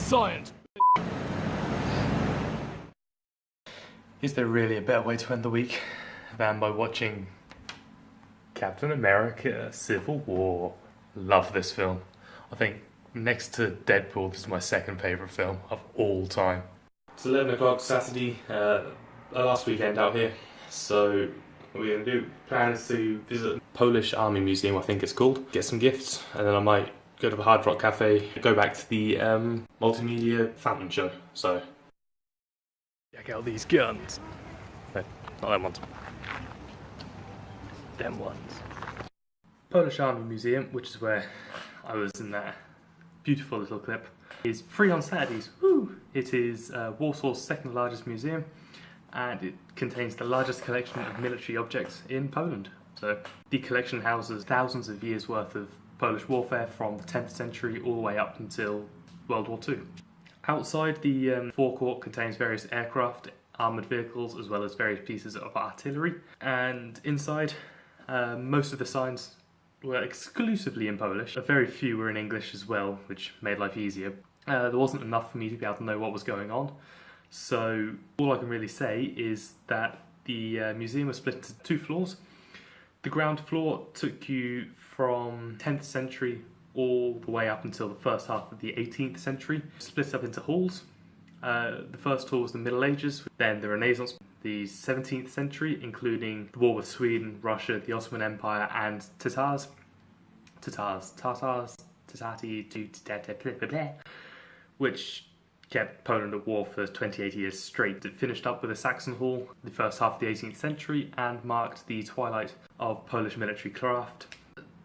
science. Is there really a better way to end the week than by watching Captain America: Civil War? Love this film. I think next to Deadpool, this is my second favourite film of all time. It's 11 o'clock Saturday, last weekend out here, so what we're going to do, plan is to visit Polish Army Museum, I think it's called, get some gifts, and then I might go to the Hard Rock Cafe, go back to the multimedia fountain show, so check out these guns. No, not them ones. Them ones. Polish Army Museum, which is where I was in that beautiful little clip, is free on Saturdays. Woo! It is Warsaw's second largest museum, and it contains the largest collection of military objects in Poland. So the collection houses thousands of years worth of Polish warfare from the 10th century all the way up until World War II. Outside, the forecourt contains various aircraft, armoured vehicles, as well as various pieces of artillery. And inside, most of the signs were exclusively in Polish. A very few were in English as well, which made life easier. There wasn't enough for me to be able to know what was going on. So all I can really say is that the museum was split into two floors. The ground floor took you from 10th century all the way up until the first half of the 18th century, split up into halls. The first hall was the Middle Ages, then the Renaissance, the 17th century, including the war with Sweden, Russia, the Ottoman Empire, and Tatars, which kept Poland at war for 28 years straight. It finished up with the Saxon Hall, the first half of the 18th century, and marked the twilight of Polish military craft.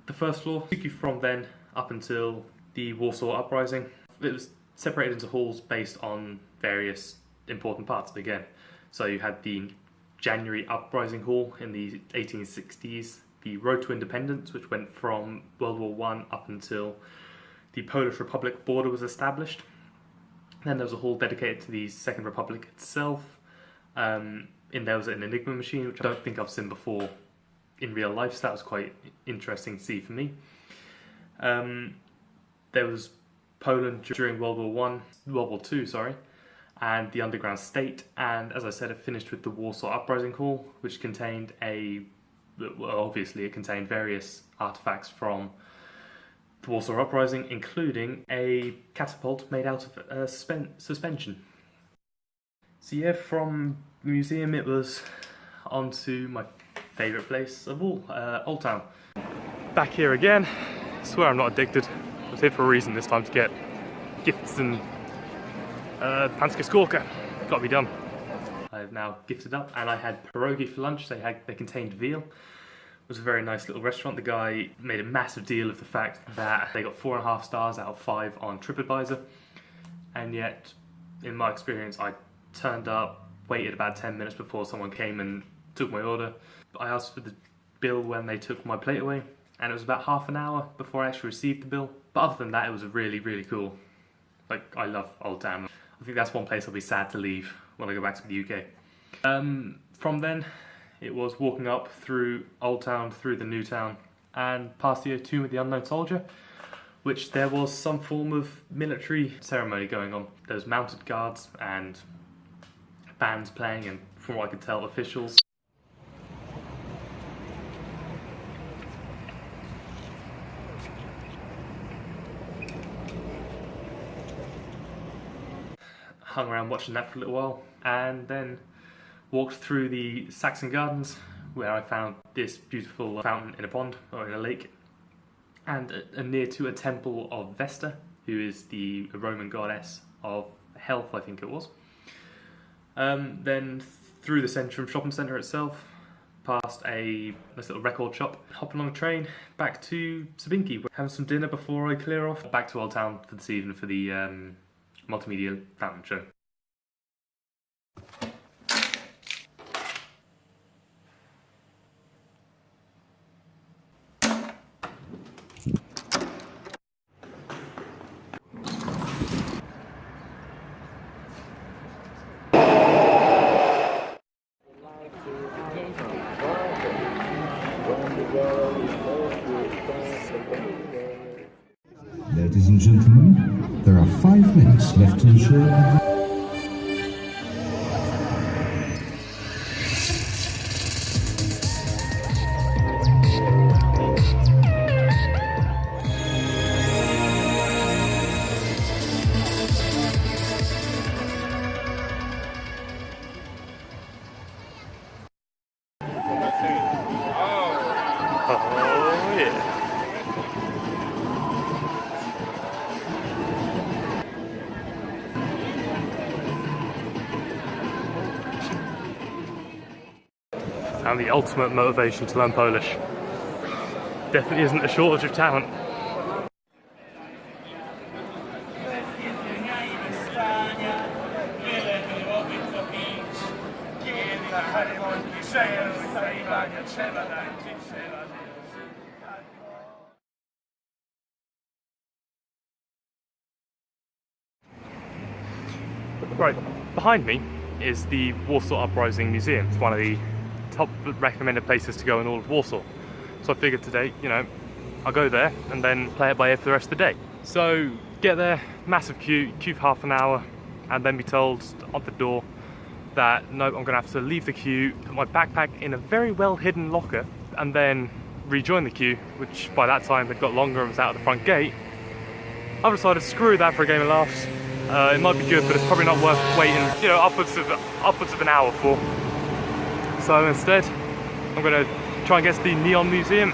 The first floor took you from then up until the Warsaw Uprising. It was separated into halls based on various important parts again. So you had the January Uprising Hall in the 1860s, the Road to Independence, which went from World War I up until the Polish Republic border was established. Then there was a hall dedicated to the Second Republic itself. In there was an Enigma machine, which I don't think I've seen before in real life, so that was quite interesting to see for me. There was Poland during World War II, and the underground state, and as I said, it finished with the Warsaw Uprising Hall, which contained obviously it contained various artifacts from the Warsaw Uprising, including a catapult made out of suspension. So yeah, from the museum it was on to my favourite place of all, Old Town. Back here again. I swear I'm not addicted. I was here for a reason this time, to get gifts and pansky skorka. Gotta be done. I've now gifted up, and I had pierogi for lunch. They contained veal. It was a very nice little restaurant. The guy made a massive deal of the fact that they got 4.5 stars out of 5 on TripAdvisor, and yet, in my experience, I turned up, waited about 10 minutes before someone came and took my order. I asked for the bill when they took my plate away, and it was about half an hour before I actually received the bill. But other than that, it was really, really cool. Like, I love Old Town. I think that's one place I'll be sad to leave when I go back to the UK. From then, it was walking up through Old Town, through the New Town, and past the Tomb of the Unknown Soldier, which there was some form of military ceremony going on. There was mounted guards and bands playing, and from what I could tell, officials. Hung around watching that for a little while, and then walked through the Saxon Gardens, where I found this beautiful fountain in a pond, or in a lake, and near to a temple of Vesta, who is the Roman goddess of health, I think it was. Then through the Centrum shopping centre itself, past a nice little record shop, hopping on a train back to Sabinki, having some dinner before I clear off, back to Old Town for this evening for the multimedia fountain show. Ladies and gentlemen, There are 5 minutes left to ensure... Oh yeah. Found the ultimate motivation to learn Polish. Definitely isn't a shortage of talent. Right, behind me is the Warsaw Uprising Museum. It's one of the top recommended places to go in all of Warsaw. So I figured today, you know, I'll go there and then play it by ear for the rest of the day. So get there, massive queue for half an hour, and then be told at the door that nope, I'm gonna have to leave the queue, put my backpack in a very well hidden locker, and then rejoin the queue, which by that time had got longer and was out of the front gate. I've decided screw that for a game of laughs. It might be good, but it's probably not worth waiting, you know, upwards of an hour for. So instead, I'm gonna try and get to the Neon Museum,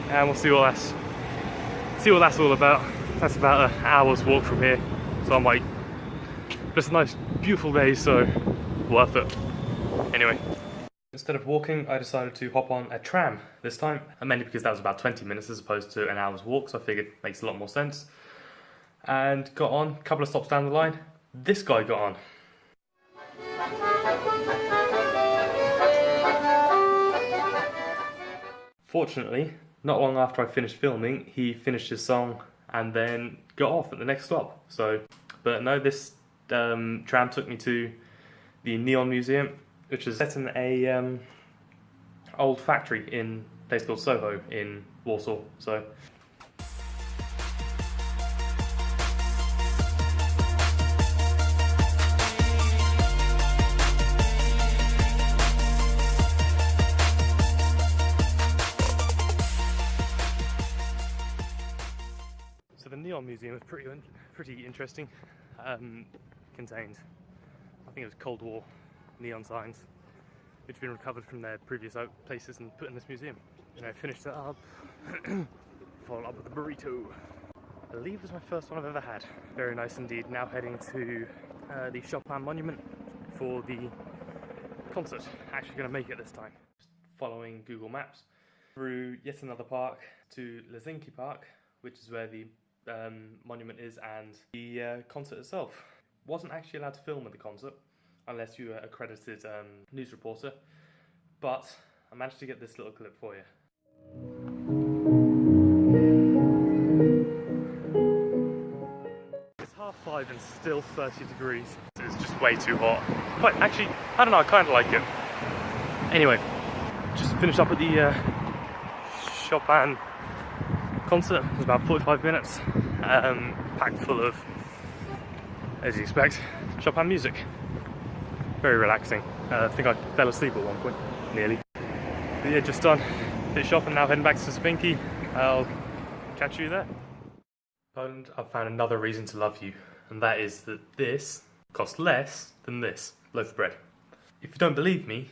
and we'll see what that's all about. That's about an hour's walk from here, so I'm like, just a nice, beautiful day, so worth it. Anyway, instead of walking, I decided to hop on a tram this time, and mainly because that was about 20 minutes as opposed to an hour's walk, so I figured it makes a lot more sense. And got on, a couple of stops down the line, this guy got on. Fortunately, not long after I finished filming, he finished his song and then got off at the next stop. So, but no, this tram took me to the Neon Museum, which is set in a old factory in a place called Soho in Warsaw. So. So the Neon Museum is pretty interesting. Contained, I think it was Cold War neon signs, which have been recovered from their previous places and put in this museum. And I finished it up, followed up with a burrito. I believe it was my first one I've ever had. Very nice indeed. Now heading to the Chopin Monument for the concert. Actually going to make it this time. Following Google Maps through yet another park to Leszynki Park, which is where the monument is, and the concert itself. Wasn't actually allowed to film at the concert unless you were an accredited news reporter, but I managed to get this little clip for you. It's 5:30 and still 30 degrees. It's just way too hot. But actually, I don't know, I kind of like it. Anyway, just finished up at the Chopin concert. It was about 45 minutes, packed full of, as you expect, Chopin music. Very relaxing. I think I fell asleep at one point, nearly. But yeah, just done a bit shopping now, heading back to Spinky. I'll catch you there. Poland, I've found another reason to love you, and that is that this costs less than this loaf of bread. If you don't believe me,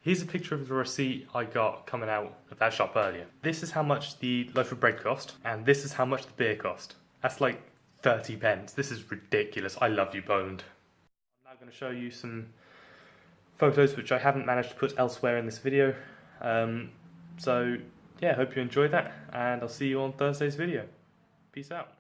here's a picture of the receipt I got coming out of that shop earlier. This is how much the loaf of bread cost, and this is how much the beer cost. That's like 30 pence. This is ridiculous. I love you, Poland. I'm now going to show you some photos which I haven't managed to put elsewhere in this video. So yeah, hope you enjoyed that, and I'll see you on Thursday's video. Peace out.